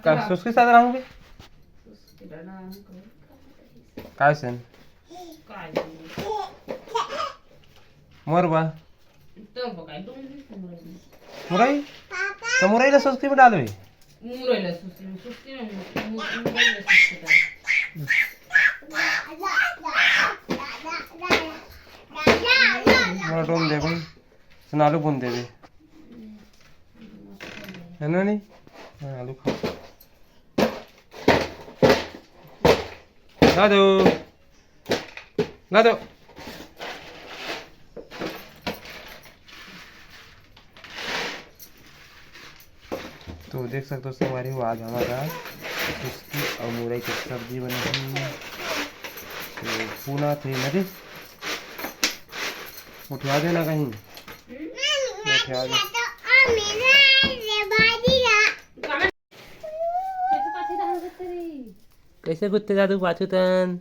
का सुस्की साथ राहूंगे काय सन मोर बा मुरई तो मुरई ला सुस्की में डालो मोर टोम दे बन सुनालू बुन दे दे है ना नहीं आलू खाओ ला दो ला दो तो देख सकते हो हमारी आज हमारा उसकी और मुरई की सब्जी बनी है तो पूना थे नदी उठा देना कहीं उठा दे कैसे कुत्ते जादू पाछूतन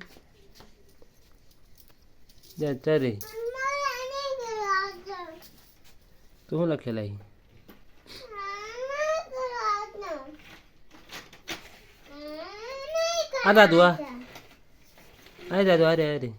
जा रे तू ला खेलाई आ दादू आ अरे दादू अरे अरे